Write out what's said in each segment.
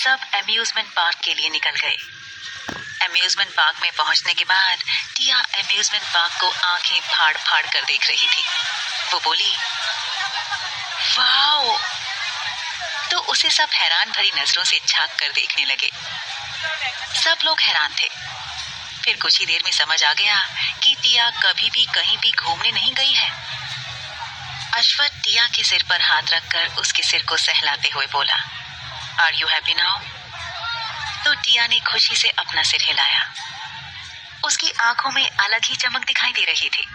सब amusement park के लिए निकल गए। अम्यूजमेंट पार्क में पहुंचने के बाद टिया अम्यूजमेंट पार्क को आंखें फाड़ फाड़ कर देख रही थी। वो बोली, वाओ! तो उसे सब हैरान भरी नजरों से झांक कर देखने लगे। सब लोग हैरान थे। फिर कुछ ही देर में समझ आ गया कि टिया कभी भी कहीं भी घूमने नहीं गई है। अश्वथ टिया के सिर पर हाथ रखकर उसके सिर को सहलाते हुए बोला, आर यू हैप्पी नाउ? तो टिया ने खुशी से अपना सिर हिलाया। उसकी आंखों में अलग ही चमक दिखाई दे रही थी।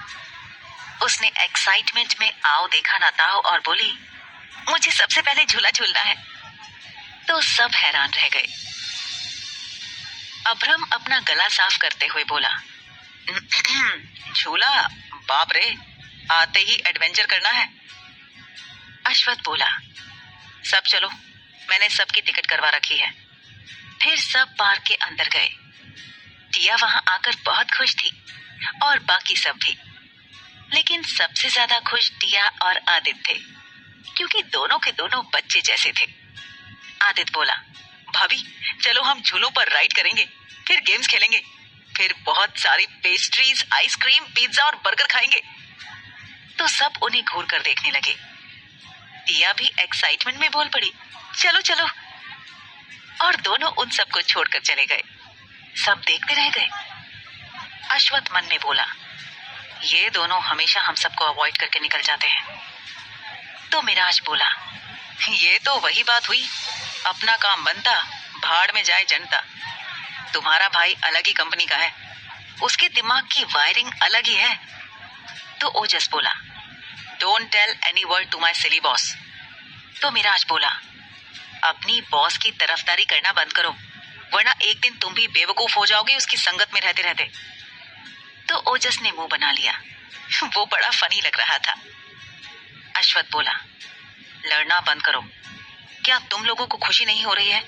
उसने एक्साइटमेंट में आओ देखा ना ताओ और बोली, मुझे सबसे पहले झूला झूलना है। तो सब हैरान रह गए। अभ्रम अपना गला साफ करते हुए बोला, झूला? बाप रे, आते ही एडवेंचर करना है। अश्वथ बोला, सब चलो, मैंने सबकी टिकट करवा रखी है। फिर सब पार्क के अंदर गए। टिया वहां आकर बहुत खुश थी और बाकी सब भी, लेकिन सबसे ज्यादा खुश टिया और आदित्य थे, क्योंकि दोनों के दोनों बच्चे जैसे थे। आदित्य बोला, भाभी चलो हम झूलों पर राइड करेंगे, फिर गेम्स खेलेंगे, फिर बहुत सारी पेस्ट्रीज, आइसक्रीम, पिज्जा और बर्गर खाएंगे। तो सब उन्हें घूर कर देखने लगे। टिया भी एक्साइटमेंट में बोल पड़ी, चलो चलो। और दोनों उन सबको छोड़कर चले गए। सब देखते रह गए। अश्वथ मन में बोला, ये दोनों हमेशा हम सबको अवॉइड करके निकल जाते हैं। तो मिराज बोला, ये तो वही बात हुई, अपना काम बनता, भाड़ में जाए जनता। तुम्हारा भाई अलग ही कंपनी का है, उसके दिमाग की वायरिंग अलग ही है। तो ओजस बोला, don't tell any word to my silly boss. तो मिराज बोला, अपनी बॉस की तरफदारी करना बंद करो, वरना एक दिन तुम भी बेवकूफ हो जाओगे उसकी संगत में रहते रहते। तो ओजस ने मुंह बना लिया। वो बड़ा फनी लग रहा था। अश्वथ बोला, लड़ना बंद करो। क्या तुम लोगों को खुशी नहीं हो रही है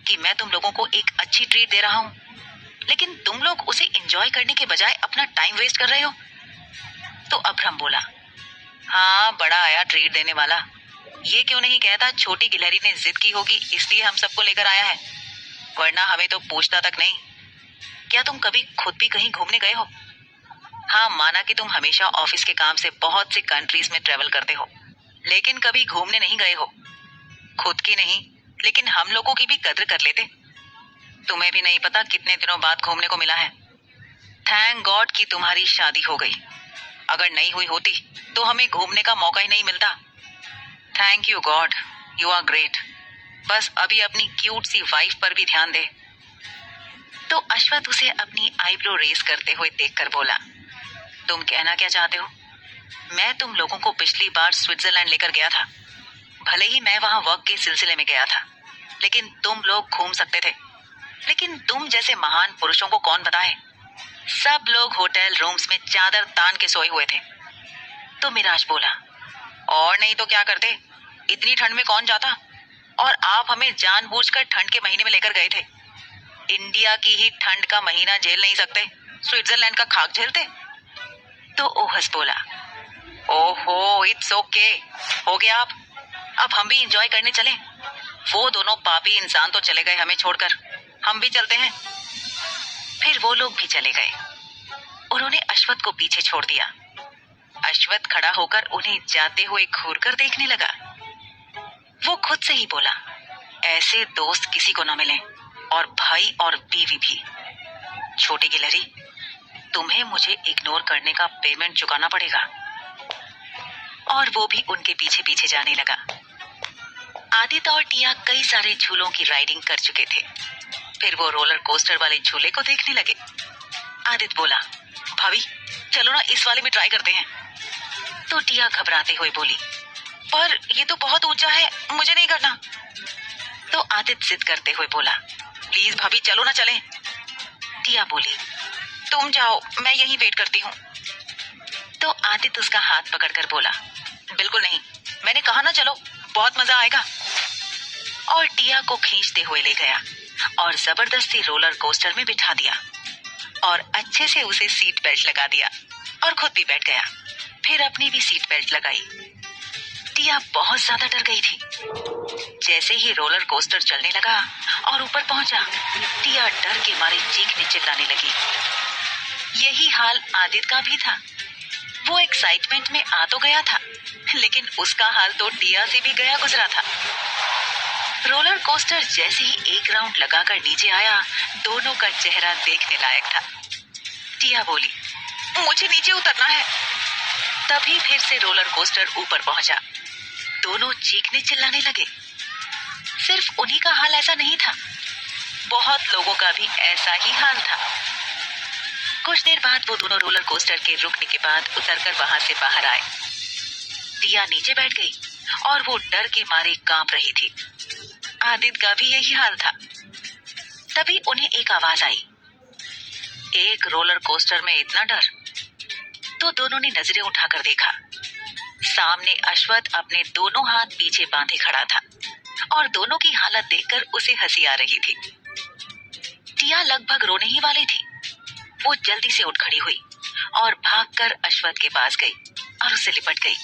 कि मैं तुम लोगों को एक अच्छी ट्रीट दे रहा हूं, लेकिन तुम लोग उसे एंजॉय करने के बजाय अपना टाइम वेस्ट कर रहे हो? तो अभ्रम बोला, हाँ बड़ा आया ट्रीट देने वाला। ये क्यों नहीं कहता छोटी गिलहरी ने जिद की होगी इसलिए हम सबको लेकर आया है, वरना हमें तो पूछता तक नहीं। क्या तुम कभी खुद भी कहीं घूमने गए हो? हाँ, माना कि तुम हमेशा ऑफिस के काम से बहुत सी कंट्रीज में ट्रेवल करते हो, लेकिन कभी घूमने नहीं गए हो। खुद की नहीं, लेकिन हम लोगों की भी कद्र कर लेते। तुम्हें भी नहीं पता कितने दिनों बाद घूमने को मिला है। थैंक गॉड कि तुम्हारी शादी हो गई, अगर नहीं हुई होती तो हमें घूमने का मौका ही नहीं मिलता। Thank you god, you are great. बस अभी अपनी क्यूट सी वाइफ पर भी ध्यान दे। तो अश्वथ उसे अपनी आईब्रो रेस करते हुए देखकर बोला, तुम कहना क्या चाहते हो? मैं तुम लोगों को पिछली बार स्विट्जरलैंड लेकर गया था। भले ही मैं वहां वर्क के सिलसिले में गया था, लेकिन तुम लोग घूम सकते थे। लेकिन तुम जैसे महान पुरुषों को कौन बताए? सब लोग होटल रूम्स में चादर तान के सोए हुए थे। तो मिराज बोला, और नहीं तो क्या करते, इतनी ठंड में कौन जाता? और आप हमें जानबूझकर ठंड के महीने में लेकर गए थे। इंडिया की ही ठंड का महीना झेल नहीं सकते, स्विट्जरलैंड का खाक झेलते? तो ओहस बोला, ओहो इट्स ओके, हो गया आप। अब हम भी एंजॉय करने चले। वो दोनों पापी इंसान तो चले गए हमें छोड़कर, हम भी चलते हैं। फिर वो लोग भी चले गए। उन्होंने अश्वथ को पीछे छोड़ दिया। अश्वथ खड़ा होकर उन्हें जाते हुए घूर कर देखने लगा। वो खुद से ही बोला, ऐसे दोस्त किसी को ना मिले, और भाई और बीवी भी। छोटी गिलहरी, तुम्हें मुझे इग्नोर करने का पेमेंट चुकाना पड़ेगा। और वो भी उनके पीछे पीछे जाने लगा। आदित्य और टिया कई सारे झूलों की राइडिंग कर चुके थे। फिर वो रोलर कोस्टर वाले झूले को देखने लगे। आदित्य बोला, भाभी चलो ना इस वाले में ट्राई करते हैं। तो टिया घबराते हुए बोली, पर ये तो बहुत ऊंचा है, मुझे नहीं करना। तो आदित्य जिद करते हुए बोला, प्लीज भाभी चलो ना चलें। टिया बोली, तुम जाओ, मैं यहीं वेट करती हूँ। तो आदित्य उसका हाथ पकड़कर बोला, बिल्कुल नहीं, मैंने कहा ना चलो, बहुत मजा आएगा। और टिया को खींचते हुए ले गया और जबरदस्ती रोलर कोस्टर में बिठा दिया और अच्छे से उसे सीट बेल्ट लगा दिया और खुद भी बैठ गया। फिर अपनी भी सीट बेल्ट लगाई। टिया बहुत ज्यादा डर गई थी। जैसे ही रोलर कोस्टर चलने लगा और ऊपर पहुंचा, टिया डर के मारे चीखने चिल्लाने लगी। यही हाल आदित्य का भी था। वो एक्साइटमेंट में आ तो गया था, लेकिन उसका हाल तो टिया से भी गया गुजरा था। रोलर कोस्टर जैसे ही एक राउंड लगाकर नीचे आया, दोनों का चेहरा देखने लायक था। टिया बोली, मुझे नीचे उतरना है। तभी फिर से रोलर कोस्टर ऊपर पहुंचा। दोनों चीखने चिल्लाने लगे। सिर्फ उन्हीं का हाल ऐसा नहीं था, बहुत लोगों का भी ऐसा ही हाल था। कुछ देर बाद वो दोनों रोलर कोस्टर के रुकने के बाद उतरकर वहां से बाहर आए। टिया नीचे बैठ गई और वो डर के मारे कांप रही थी। आदित्य का भी यही हाल था। तभी उन्हें एक आवाज आई, एक रोलर कोस्टर में इतना डर। तो दोनों ने नजरें उठाकर देखा। सामने अश्वथ अपने दोनों हाथ पीछे बांधे खड़ा था और दोनों की हालत देखकर उसे हंसी आ रही थी। टिया लगभग रोने ही वाली थी। वो जल्दी से उठ खड़ी हुई और भागकर अश्वथ के पास गई और उससे लिपट गई।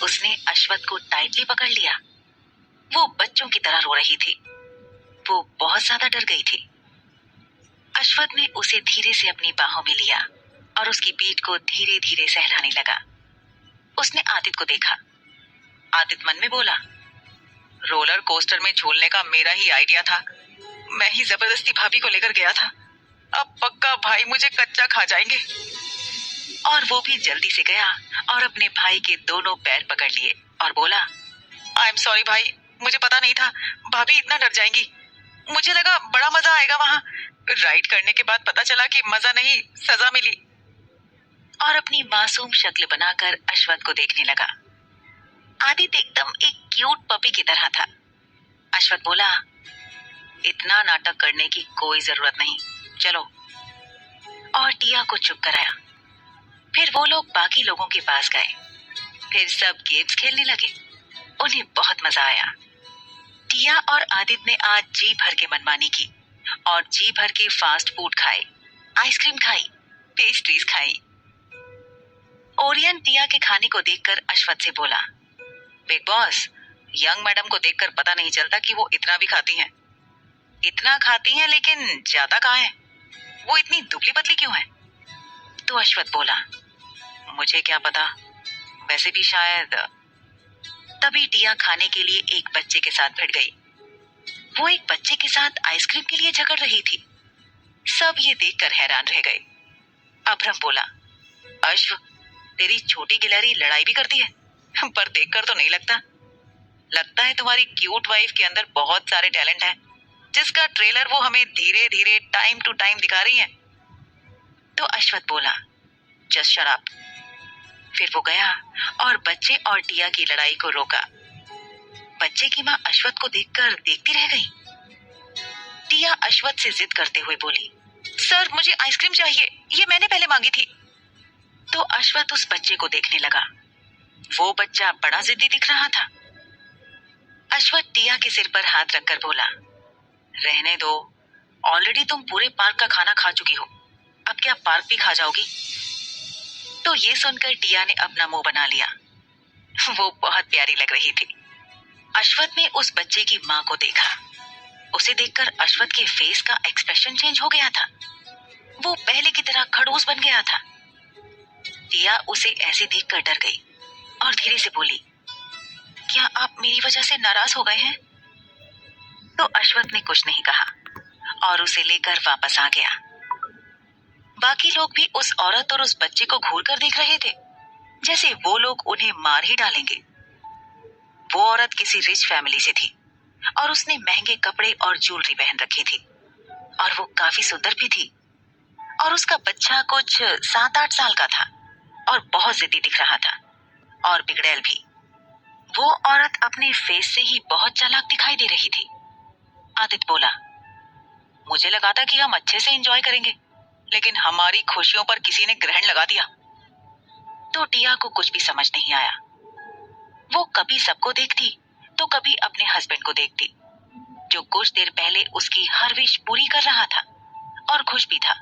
उसने अश्वथ को टाइटली पकड़ लिया। वो बच्चों की तरह रो रही थी। वो बहुत ज्यादा डर गई थी। अश्वथ ने उसे धीरे से अपनी बाहों में लिया और उसकी पीठ को धीरे धीरे सहलाने लगा। उसने आदित्य को देखा। आदित्य मन में बोला, रोलर कोस्टर में झूलने का मेरा ही आइडिया था। मैं ही जबरदस्ती भाभी को लेकर गया था। अब पक्का भाई मुझे कच्चा खा जाएंगे। और वो भी जल्दी से गया और अपने भाई के दोनों पैर पकड़ लिए और बोला, आई एम सॉरी भाई, मुझे पता नहीं था भाभी इतना डर जाएंगी। मुझे लगा बड़ा मजा आएगा वहां। राइड करने के बाद पता चला कि मजा नहीं, सजा मिली। और अपनी मासूम शक्ल बनाकर अश्वथ को देखने लगा। आदित्य एकदम एक क्यूट पपी की तरह था। अश्वथ बोला, इतना नाटक करने की कोई जरूरत नहीं, चलो। और टिया को चुप कराया। फिर वो लोग बाकी लोगों के पास गए। फिर सब गेम्स खेलने लगे। उन्हें बहुत मजा आया। टिया और आदित्य ने आज जी भर के मनमानी की और जी भर के फास्ट फूड खाए, आइसक्रीम खाई, पेस्ट्रीज खाई। ओरियन टिया के खाने को देखकर अश्वथ से बोला, बिग बॉस, यंग मैडम को देखकर पता नहीं चलता कि वो इतना भी खाती हैं। इतना खाती हैं लेकिन ज्यादा कहाँ है? वो इतनी दुबली पतली क्यों है? तो अश्वथ बोला, मुझे क्या पता, वैसे भी शायद। तभी टिया खाने के लिए एक बच्चे के साथ भिड़ गई। वो एक बच्चे के साथ आइसक्रीम के लिए झगड़ रही थी। सब ये देखकर हैरान रह गए। अभ्रम बोला, अश्व, तेरी छोटी गिलहरी लड़ाई भी करती है, पर देखकर तो नहीं लगता। लगता है तुम्हारी क्यूट वाइफ के अंदर बहुत सारे टैलेंट हैं, जिसका ट्रेलर वो हमें धीरे धीरे टाइम टू टाइम दिखा रही है। तो अश्वथ बोला, जस्ट शट अप। फिर वो गया और बच्चे और टिया की लड़ाई को रोका। बच्चे की माँ अश्वथ को देखकर देखती रह गई। टिया अश्वथ से जिद करते हुए बोली, सर मुझे आइसक्रीम चाहिए, ये मैंने पहले मांगी थी। तो अश्वथ उस बच्चे को देखने लगा। वो बच्चा बड़ा जिद्दी दिख रहा था। अश्वथ टिया के सिर पर हाथ रखकर बोला, रहने दो, ऑलरेडी तुम पूरे पार्क का खाना खा चुकी हो, अब क्या पार्क भी खा जाओगी? तो ये सुनकर टिया ने अपना मुंह बना लिया। वो बहुत प्यारी लग रही थी। अश्वथ ने उस बच्चे की माँ को देखा। उसे देखकर अश्वथ के फेस का एक्सप्रेशन चेंज हो गया था। वो पहले की तरह खड़ूस बन गया था। टिया उसे ऐसे देखकर डर गई और धीरे से बोली, क्या आप मेरी वजह से नाराज हो गए हैं? तो अश्वथ ने कुछ नहीं कहा और उसे लेकर वापस आ गया। बाकी लोग भी उस औरत और उस बच्चे को घूर कर देख रहे थे, जैसे वो लोग उन्हें मार ही डालेंगे। वो औरत किसी रिच फैमिली से थी और उसने महंगे कपड़े और ज्वेलरी पहन रखी थी और वो काफी सुंदर भी थी। और उसका बच्चा कुछ 7-8 साल का था और बहुत जिद्दी दिख रहा था और बिगड़ैल भी। वो औरत अपने फेस से ही बहुत चालाक दिखाई दे रही थी। आदित्य बोला, मुझे लगा था कि हम अच्छे से एंजॉय करेंगे, लेकिन हमारी खुशियों पर किसी ने ग्रहण लगा दिया। तो टिया को कुछ भी समझ नहीं आया। वो कभी सबको देखती तो कभी अपने हस्बैंड को देखती, जो कुछ देर पहले उसकी हर विश पूरी कर रहा था और खुश भी था।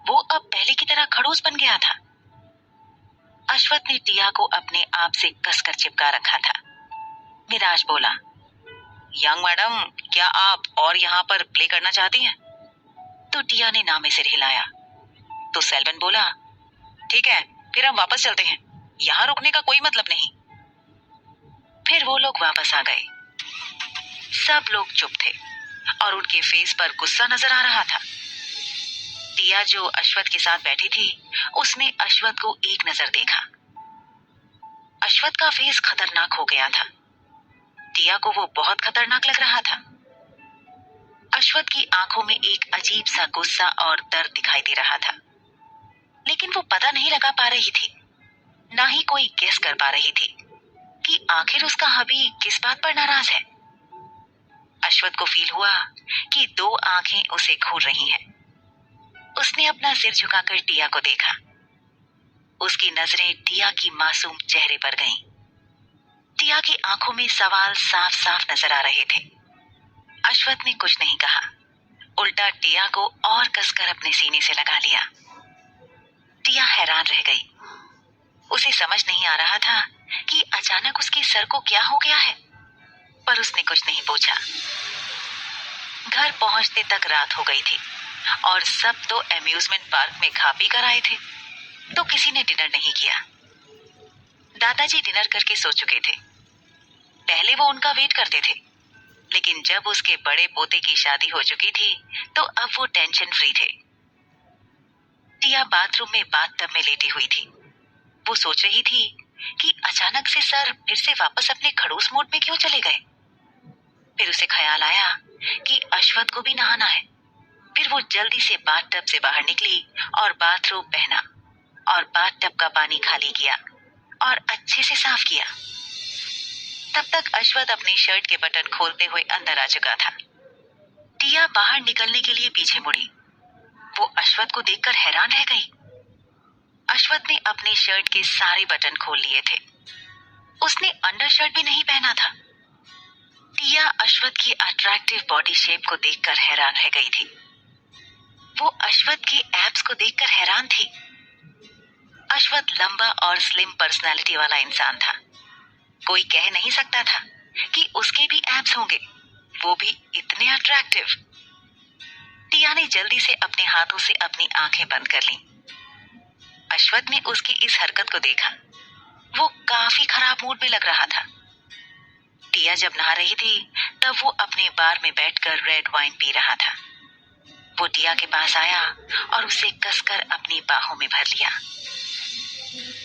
वो अब पहले की तरह खड़ूस बन गया था। अश्वथ ने टिया को अपने आप से कसकर चिपका रखा था। मिराज बोला, यंग मैडम, क्या आप और यहाँ पर प्ले करना चाहती हैं? तो टिया ने नामे सिर हिलाया। तो सेल्वन बोला, ठीक है, फिर हम वापस चलते हैं, यहाँ रुकने का कोई मतलब नहीं। फिर वो लोग वापस आ गए। सब लोग चुप थे और उनके फेस पर गुस्सा नजर आ रहा था। टिया जो अश्वथ के साथ बैठी थी, उसने अश्वथ को एक नजर देखा। अश्वथ का फेस खतरनाक हो गया था। टिया को वो बहुत खतरनाक लग रहा था। अश्वथ की आंखों में एक अजीब सा गुस्सा और दर्द दिखाई दे रहा था, लेकिन वो पता नहीं लगा पा रही थी, ना ही कोई गेस कर पा रही थी कि आखिर उसका हबी किस बात पर नाराज है। अश्वथ को फील हुआ कि दो आंखें उसे घूर रही हैं। उसने अपना सिर झुकाकर टिया को देखा। उसकी नजरें टिया की मासूम चेहरे पर गईं। टिया की आंखों में सवाल साफ साफ नजर आ रहे थे। अश्वथ ने कुछ नहीं कहा, उल्टा टिया को और कसकर अपने सीने से लगा लिया। टिया हैरान रह गई। उसे समझ नहीं आ रहा था कि अचानक उसके सर को क्या हो गया है, पर उसने कुछ नहीं पूछा। घर पहुंचते तक रात हो गई थी और सब तो एम्यूजमेंट पार्क में खा पी कर आए थे, तो किसी ने डिनर नहीं किया। दादाजी डिनर करके सो चुके थे। पहले वो उनका वेट करते थे, लेकिन जब उसके बड़े पोते की शादी हो चुकी थी, तो अब वो टेंशन फ्री थे। टिया बाथरूम में बाथटब में लेटी हुई थी। वो सोच रही थी कि अचानक से सर फिर से वापस अपने खड़ूस मोड में क्यों चले गए। फिर उसे ख्याल आया कि अश्वथ को भी नहाना है। फिर वो जल्दी से बाथटब से बाहर निकली और बाथरोब पहना और बाथटब का पानी खाली किया और अच्छे से साफ किया। तब तक अश्वथ अपनी शर्ट के बटन खोलते हुए अंदर आ चुका था। टिया बाहर निकलने के लिए पीछे मुड़ी। वो अश्वथ को देखकर हैरान रह गई। अश्वथ ने अपने शर्ट के सारे बटन खोल लिए थे। उसने अंडर शर्ट भी नहीं पहना था। टिया अश्वथ की अट्रैक्टिव बॉडी शेप को देखकर हैरान रह गई थी। वो अश्वथ के एब्स को देखकर हैरान थी। अश्वथ लंबा और स्लिम पर्सनालिटी वाला इंसान था। कोई कह नहीं सकता था कि उसके भी एब्स होंगे, वो भी इतने अट्रैक्टिव। टिया ने जल्दी से अपने हाथों से अपनी आंखें बंद कर लीं। अश्वथ ने उसकी इस हरकत को देखा। वो काफी खराब मूड में लग रहा था। टिया जब नहा रही थी, तब वो अपने बार में बैठकर रेड वाइन पी रहा था। वो टिया के पास आया और उसे कसकर अपनी बाहों में भर लिया।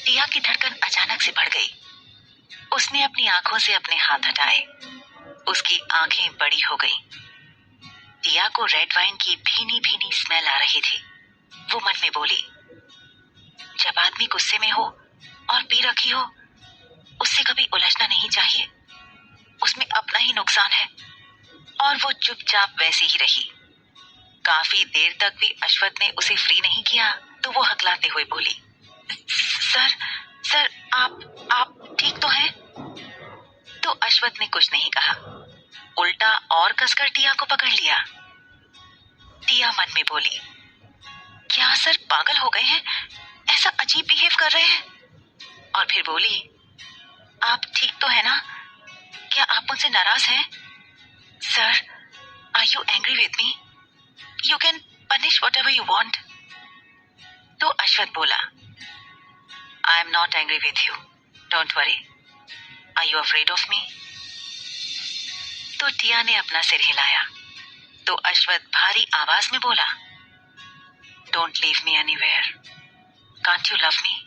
टिया की धड़कन अचानक से बढ़ गई। उसने अपनी आंखों से अपने हाथ हटाए। उसकी आंखें बड़ी हो गईं। टिया को रेड वाइन की भीनी भीनी स्मेल आ रही थी। वो मन में बोली, जब आदमी गुस्से में हो और पी रखी हो, उससे कभी उलझना नहीं चाहिए। उसमें अपना ही नुकसान है। और वो चुपचाप वैसी ही रही। काफी देर तक भी अश्वथ ने उसे फ्री नहीं किया, तो वो हकलाते हुए बोली, सर आप ठीक तो हैं? तो अश्वथ ने कुछ नहीं कहा, उल्टा और कसकर टिया को पकड़ लिया। टिया मन में बोली, क्या सर पागल हो गए हैं? ऐसा अजीब बिहेव कर रहे हैं। और फिर बोली, आप ठीक तो है ना? क्या आप मुझसे नाराज हैं? Sir, are you angry with me? You can punish whatever you want. तो अश्वथ बोला, I am not angry with you, don't worry. Are you afraid of me? तो टिया ने अपना सिर हिलाया। तो अश्वथ भारी आवाज में बोला, don't leave me anywhere. Can't you love me?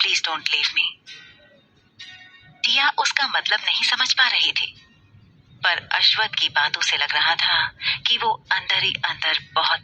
Please don't leave me. Tia उसका मतलब नहीं समझ पा रही थी, पर अश्वथ की बातों से लग रहा था कि वो अंदर ही अंदर बहुत